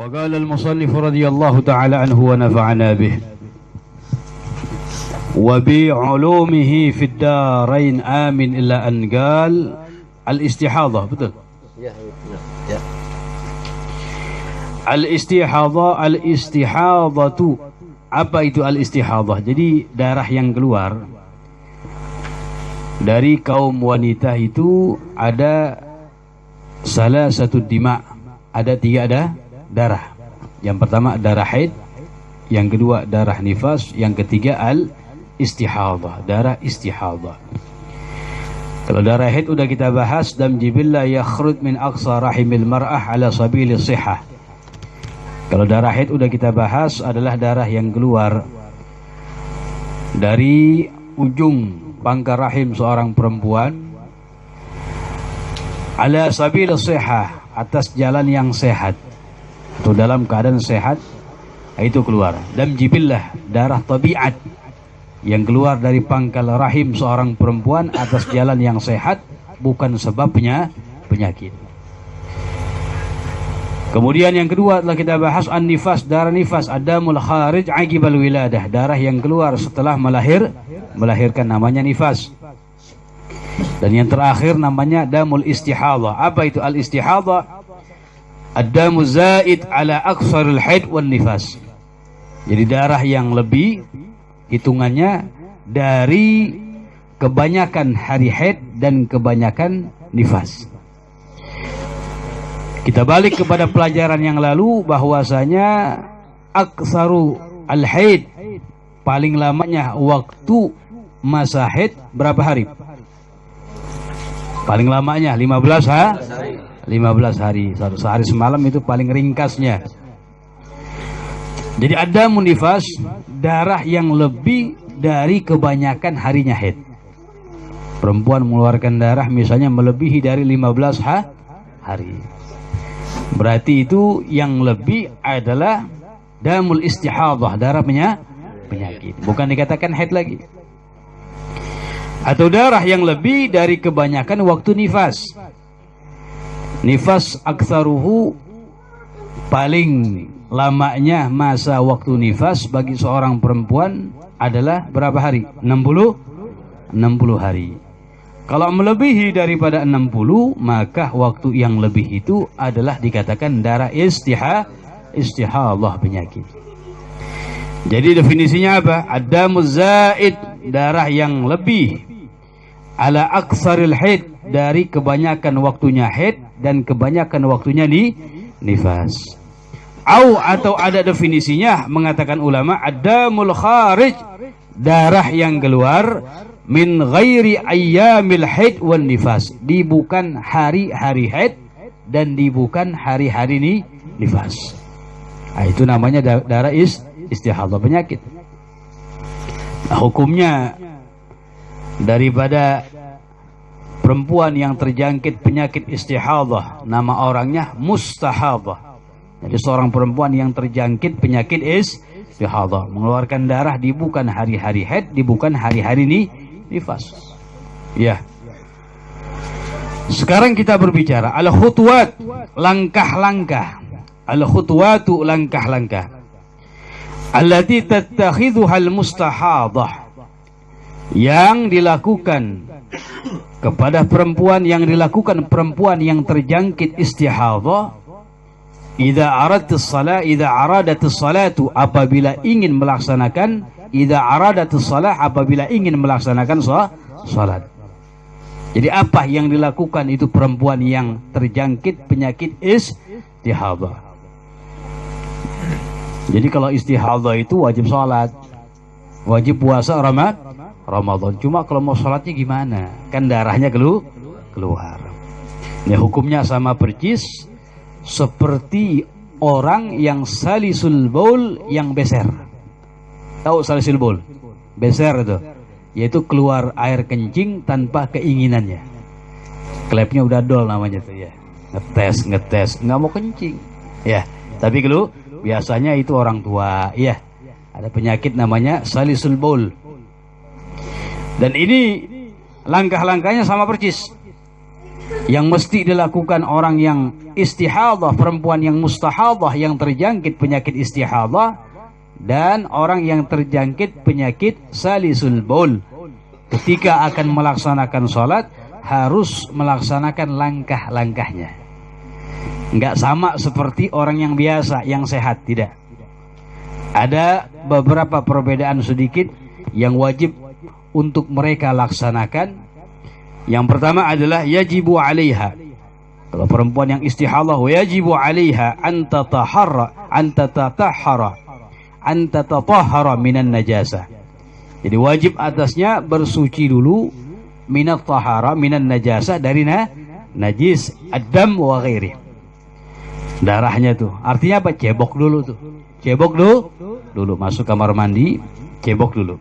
وقال المصنف رضي الله تعالى عنه ونفعنا به وبعلومه في الدارين آمن إلا أن قال الاستحاضة. betul ya. Al-istihadatu. Apa itu al-istihadah? Jadi darah yang keluar dari kaum wanita itu ada salah satu dima, ada tiga darah. Yang pertama darah haid, yang kedua darah nifas, yang ketiga al-istihadah, darah istihadah. Kalau darah haid udah kita bahas, dam jibillah yakhrud min aqsa rahimil mar'ah ala sabili sihah. Kalau darah haid udah kita bahas, adalah darah yang keluar dari ujung pangkal rahim seorang perempuan ala sabili sihah, atas jalan yang sehat atau dalam keadaan sehat, itu keluar. Dam jibillah, darah tabiat yang keluar dari pangkal rahim seorang perempuan atas jalan yang sehat, bukan sebabnya penyakit. Kemudian yang kedua telah kita bahas an-nifas, darah nifas, adamul kharij aqibal wiladah, darah yang keluar setelah melahirkan, namanya nifas. Dan yang terakhir namanya damul istihadah. Apa itu al-istihadah? Ad-damu zaid ala aqsaril haid wan nifas. Jadi darah yang lebih hitungannya dari kebanyakan hari haid dan kebanyakan nifas. Kita balik kepada pelajaran yang lalu bahwasanya aksaru al-haid, paling lamanya waktu masa haid berapa hari? Paling lamanya 15 hari. Sehari semalam itu paling ringkasnya. Jadi ada nifas, darah yang lebih dari kebanyakan harinya haid. Perempuan mengeluarkan darah misalnya melebihi dari 15 hari. Berarti itu yang lebih adalah damul istihadah, darah penyakit. Bukan dikatakan haid lagi. Atau darah yang lebih dari kebanyakan waktu nifas. Nifas aktsaruhu, paling lamanya masa waktu nifas bagi seorang perempuan adalah berapa hari? 60 hari. Kalau melebihi daripada 60, maka waktu yang lebih itu adalah dikatakan darah istihadah, penyakit. Jadi definisinya apa? Ad-damuz zaid, darah yang lebih ala aksaril haid, dari kebanyakan waktunya haid dan kebanyakan waktunya nifas. Atau ada definisinya, mengatakan ulama, ad-damul kharij, darah yang keluar min ghairi ayyamil haid wan nifas, di bukan hari-hari haid dan di bukan hari-hari nifas. Nah, itu namanya darah istihadah, penyakit. Nah, hukumnya daripada perempuan yang terjangkit penyakit istihadah, nama orangnya mustahadah. Jadi seorang perempuan yang terjangkit penyakit istihadah, mengeluarkan darah di bukan hari-hari haid, di bukan hari-hari nifas. Ya. Sekarang kita berbicara al-khutwat, langkah-langkah. Al-khutwatu, langkah-langkah. Allati tattakhidhuha al-mustahadah, yang dilakukan kepada perempuan, yang dilakukan perempuan yang terjangkit istihadah. Idza aradatis salatu, apabila ingin melaksanakan, apabila ingin melaksanakan salat. Jadi apa yang dilakukan itu perempuan yang terjangkit penyakit istihadah? Jadi kalau istihadah itu wajib salat, wajib puasa Ramadan. Cuma kalau mau salatnya gimana? Kan darahnya keluar. Ini hukumnya sama percis seperti orang yang salisul baul, yang beser. Tahu salisul baul? Beser itu, yaitu keluar air kencing tanpa keinginannya. Klepnya udah dol namanya tuh ya. Ngetes, nggak mau kencing. Ya, tapi biasanya itu orang tua, ya. Ada penyakit namanya salisul baul. Dan ini langkah-langkahnya sama percis. yang mesti dilakukan orang yang istihadah, perempuan yang mustahadah yang terjangkit penyakit istihadah, dan orang yang terjangkit penyakit salisul baul. Ketika akan melaksanakan sholat harus melaksanakan langkah-langkahnya. Enggak sama seperti orang yang biasa, yang sehat, tidak. Ada beberapa perbedaan sedikit yang wajib untuk mereka laksanakan. Yang pertama adalah yajibu 'alaiha. Kalau perempuan yang istihadah, yajibu 'alaiha an tatatahhara minan najasah. Jadi wajib atasnya bersuci dulu minat tahara, minan najasah, dari najis, ad-dam wa ghairi. Darahnya tuh. Artinya apa? Cebok dulu tuh. Cebok dulu masuk kamar mandi, cebok dulu.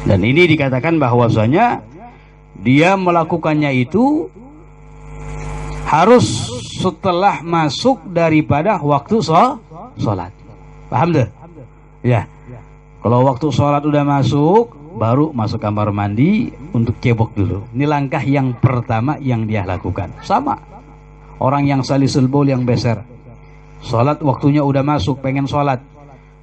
Dan ini dikatakan bahwasanya dia melakukannya itu harus setelah masuk daripada waktu sholat. Paham deh? Ya. Kalau waktu sholat udah masuk, baru masuk kamar mandi untuk cebok dulu. Ini langkah yang pertama yang dia lakukan. Sama orang yang salisul baul, yang beser. Sholat waktunya udah masuk, pengen sholat,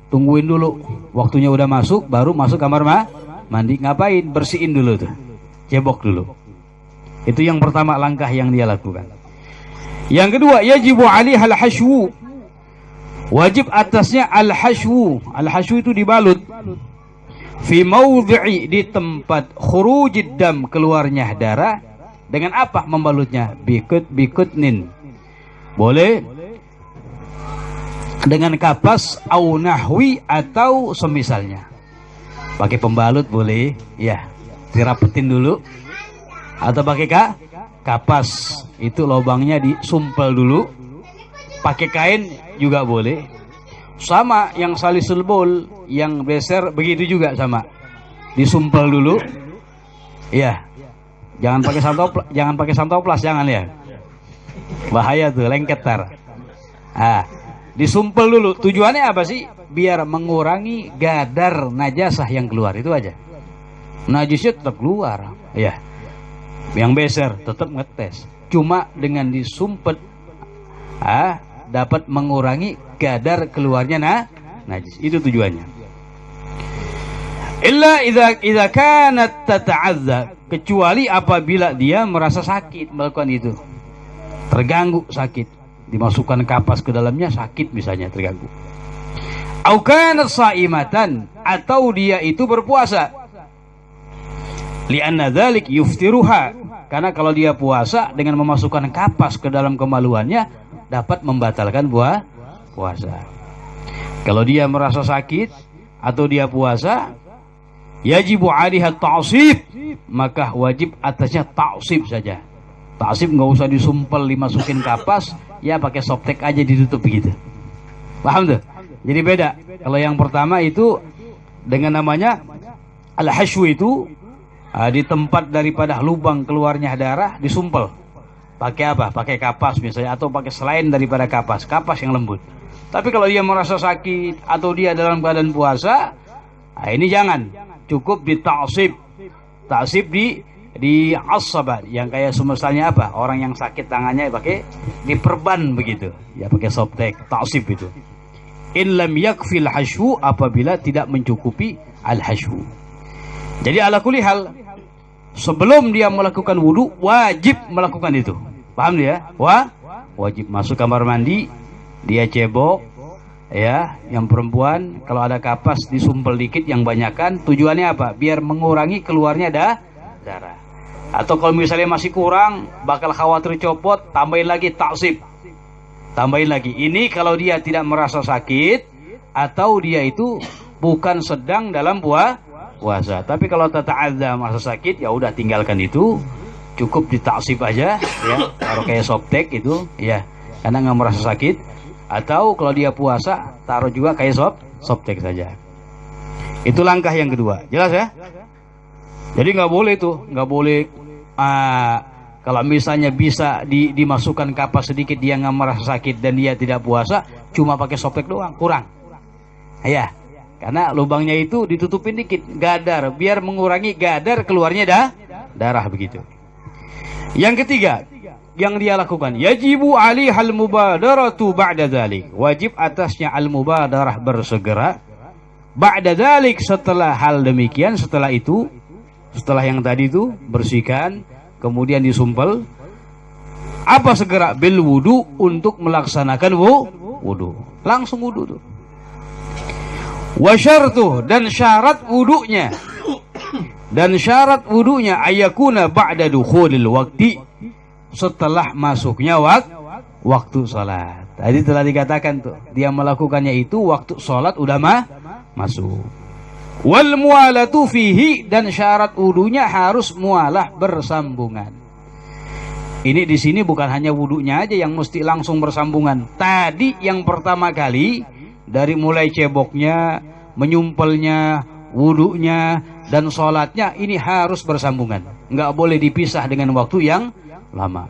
tungguin dulu waktunya udah masuk, baru masuk kamar mandi. Ngapain? Bersihin dulu tuh, cebok dulu. Itu yang pertama langkah yang dia lakukan. Yang kedua, yajibu 'alaiha al-hashwu. Wajib atasnya al-hashwu. Al-hashwu itu dibalut. Fi mawdhi'i, di tempat khurujid dam, keluarnya darah. Dengan apa membalutnya? Bikutnin. Boleh dengan kapas au nahwi, atau semisalnya. Pakai pembalut boleh, ya. Dirapetin dulu. Atau pakai kapas, itu lubangnya disumpel dulu. Pakai kain juga boleh. Sama yang salisul baul, yang beser, begitu juga sama. Disumpel dulu. Ya. Jangan pakai santoplas, jangan ya. Bahaya tuh, lengket tar. Disumpel dulu. Tujuannya apa sih? Biar mengurangi kadar najasah yang keluar, itu aja. Najisnya tetap keluar, ya. Yang beser tetap ngetes. Cuma dengan disumpet, dapat mengurangi kadar keluarnya najis. Itu tujuannya. Illa idza kanat tata'adza, kecuali apabila dia merasa sakit melakukan itu. Terganggu sakit, dimasukkan kapas ke dalamnya, sakit misalnya, terganggu. Au kanat shaimatan, atau dia itu berpuasa. Li'anna dzalik yuftiruha, karena kalau dia puasa dengan memasukkan kapas ke dalam kemaluannya dapat membatalkan puasa. Kalau dia merasa sakit atau dia puasa, yajibu 'alaiha ta'sib, maka wajib atasnya ta'sib saja. Ta'sib nggak usah disumpel, dimasukin kapas, ya pakai softtek aja ditutup begitu. Paham tuh? Jadi beda. Kalau yang pertama itu dengan namanya al-hashwu, itu di tempat daripada lubang keluarnya darah disumpel. Pakai apa? Pakai kapas misalnya, atau pakai selain daripada kapas yang lembut. Tapi kalau dia merasa sakit atau dia dalam keadaan puasa, ini jangan. Cukup di ta'sib. Ta'sib di asabah, yang kayak misalnya apa? Orang yang sakit tangannya pakai diperban begitu. Ya pakai softtek, ta'sib itu. In lam yakfil hashwu, apabila tidak mencukupi al-hashwu. Jadi ala kulli hal, sebelum dia melakukan wudu wajib melakukan itu. Paham dia? Wajib masuk kamar mandi, dia cebok, ya. Yang perempuan kalau ada kapas disumpel dikit, yang banyakan. Tujuannya apa? Biar mengurangi keluarnya darah. Atau kalau misalnya masih kurang, bakal khawatir copot, tambahin lagi ta'sib. Tambahin lagi. Ini kalau dia tidak merasa sakit atau dia itu bukan sedang dalam puasa. Tapi kalau tata'adza merasa sakit, ya udah tinggalkan itu. Cukup ditaksib aja, ya. Taruh kayak softtek itu, ya. Karena nggak merasa sakit. Atau kalau dia puasa, taruh juga kayak softtek saja. Itu langkah yang kedua. Jelas ya? Jadi nggak boleh tuh, nggak boleh. Kalau misalnya bisa dimasukkan kapas sedikit, dia nggak merasa sakit dan dia tidak puasa, cuma pakai softtek doang, kurang. Ya. Karena lubangnya itu ditutupin dikit, gadar, biar mengurangi gadar keluarnya darah begitu. Yang ketiga yang dia lakukan, yajibu alihal mubadaratu ba'da dzalik. Wajib atasnya al-mubadarah, bersegera. Ba'da dzalik, setelah hal demikian, setelah itu, setelah yang tadi itu bersihkan, kemudian disumpel. Apa segera? Bil wudu, untuk melaksanakan wudu. Langsung wudu tuh. Wa syartuh, dan syarat wudunya. Dan syarat wudunya ayakuna ba'da dukhulil waqti, setelah masuknya waktu salat. Tadi telah dikatakan tuh, dia melakukannya itu waktu salat udah masuk. Wal mualatu fihi, dan syarat wudunya harus mualah, bersambungan. Ini di sini bukan hanya wudunya aja yang mesti langsung bersambungan. Tadi yang pertama kali, dari mulai ceboknya, menyumpelnya, wudunya, dan sholatnya, ini harus bersambungan. Nggak boleh dipisah dengan waktu yang lama.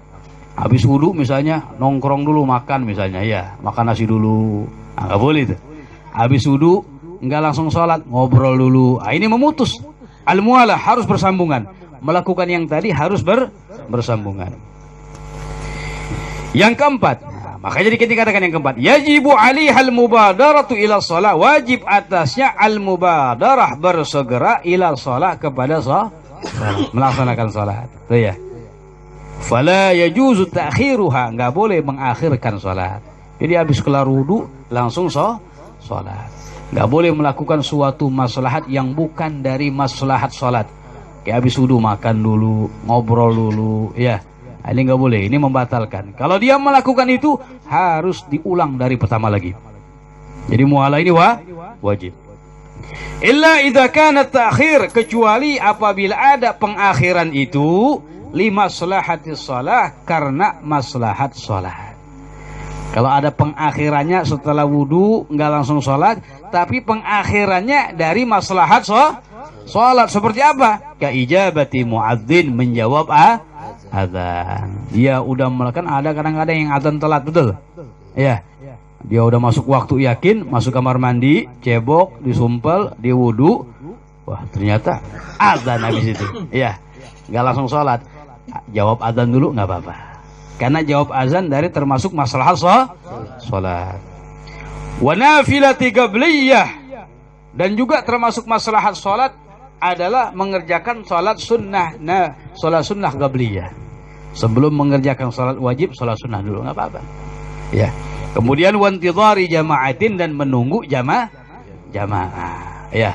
Habis wudu misalnya nongkrong dulu, makan misalnya, ya makan nasi dulu, nggak boleh itu. Habis wudu nggak langsung sholat, ngobrol dulu. Ini memutus. Al-mualah, harus bersambungan. Melakukan yang tadi harus bersambungan. Yang keempat, makanya jadi kita katakan yang keempat, yajibu alihal mubadaratu ila shalah, wajib atasnya al-mubadarah, bersegera ila shalah, kepada shalah, melaksanakan salat. Tuh ya. Fala yajuzu ta'khiruha, nggak boleh mengakhirkan salat. Jadi habis kelar wudu langsung salat. Nggak boleh melakukan suatu maslahat yang bukan dari maslahat salat. Kayak habis wudu makan dulu, ngobrol dulu, ya. Ini nggak boleh, ini membatalkan. Kalau dia melakukan itu harus diulang dari pertama lagi. Jadi mualah ini wajib. Illa idza kana ta'khir, kecuali apabila ada pengakhiran itu limaslahatis shalah, karena maslahat salat. Kalau ada pengakhirannya setelah wudu nggak langsung salat, tapi pengakhirannya dari maslahat salat. Seperti apa? Ka ijabati muadzin, menjawab azan. Dia udah melakukan, ada kadang-kadang yang azan telat, betul? Ya. Dia udah masuk waktu, yakin, masuk kamar mandi, cebok, disumpel, dia wudu. Wah, ternyata azan habis itu. Ya. Nggak langsung salat. Jawab azan dulu nggak apa-apa. Karena jawab azan dari termasuk maslahat salat. Wa nafilati qabliyah, dan juga termasuk maslahat salat adalah mengerjakan salat sunnah. Nah, salat sunnah qabliyah. Sebelum mengerjakan salat wajib, salat sunnah dulu, nggak apa-apa. Ya. Kemudian wantidhari jama'atin, dan menunggu jamaah. Ya.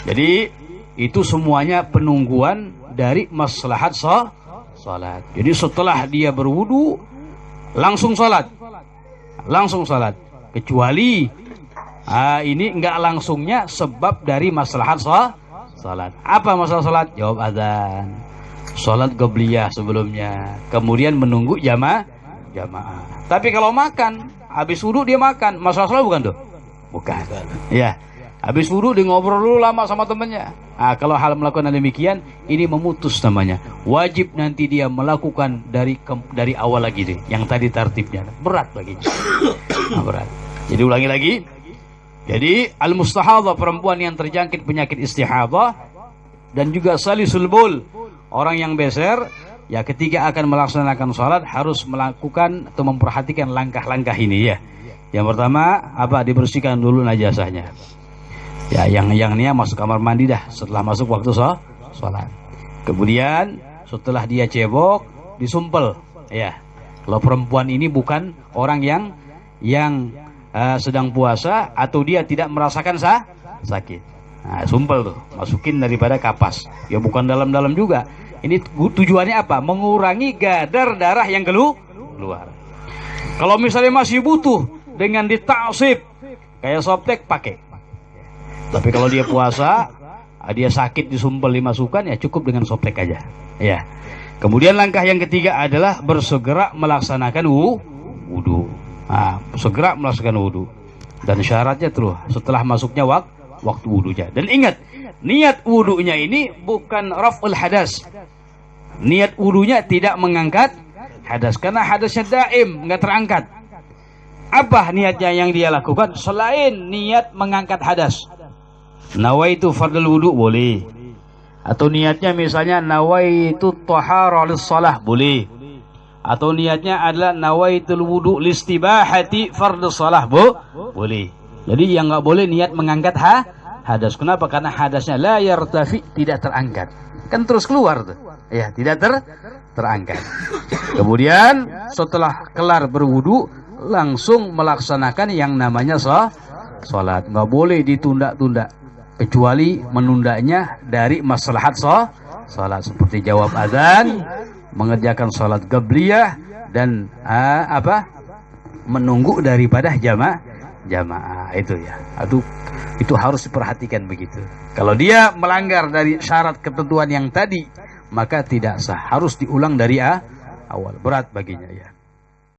Jadi itu semuanya penungguan dari maslahat salat. Jadi setelah dia berwudu langsung salat. Kecuali ini enggak langsungnya sebab dari maslahat salat. Apa masalah salat? Jawab azan. Salat qabliyah sebelumnya. Kemudian menunggu jamaah. Tapi kalau makan, habis wudu dia makan, masalah salat bukan tuh? Bukan. Ya. Habis wudu dia ngobrol dulu lama sama temannya. Kalau hal melakukan demikian, ini memutus namanya. Wajib nanti dia melakukan dari awal lagi deh. Yang tadi tertibnya berat lagi. Berat. Jadi ulangi lagi. Jadi al-mustahadhah, perempuan yang terjangkit penyakit istihadhah, dan juga salisul bul, orang yang beser, ya ketika akan melaksanakan salat harus melakukan atau memperhatikan langkah-langkah ini ya. Yang pertama apa? Dibersihkan dulu najasahnya. Ya, yang niat masuk kamar mandi dah setelah masuk waktu sholat. Kemudian setelah dia cebok, disumpel. Ya, kalau perempuan ini bukan orang yang sedang puasa atau dia tidak merasakan sakit. Nah, sumpel tuh, masukin daripada kapas. Ya bukan dalam-dalam juga. Ini tujuannya apa? Mengurangi kadar darah yang keluar. Kalau misalnya masih butuh dengan ditaksib kayak softtek pakai. Tapi kalau dia puasa, dia sakit disumpel dimasukkan, ya cukup dengan softtek aja. Ya. Kemudian langkah yang ketiga adalah bersegera melaksanakan wudu. Segera melaksanakan wudu. Dan syaratnya terus setelah masuknya waktu wudunya. Dan ingat, niat wudunya ini bukan raf'ul hadas. Niat wudunya tidak mengangkat hadas, karena hadasnya daim, nggak terangkat. Apa niatnya yang dia lakukan selain niat mengangkat hadas? Nawaitu fardul wudu boleh. Atau niatnya misalnya nawaitu thahara lis-shalah, boleh. Atau niatnya adalah nawaitul wudu listibahati fardhu shalah, boleh. Jadi yang enggak boleh niat mengangkat hadas. Kenapa? Karena hadasnya la yartafi, tidak terangkat. Kan terus keluar tuh. Ya, tidak terangkat. Kemudian setelah kelar berwudu langsung melaksanakan yang namanya salat. Enggak boleh ditunda-tunda. Kecuali menundanya dari maslahat salat, seperti jawab azan, mengerjakan salat qabliyah, dan menunggu daripada jamaah itu ya. Itu harus diperhatikan begitu. Kalau dia melanggar dari syarat ketentuan yang tadi, maka tidak sah, harus diulang dari awal, berat baginya ya.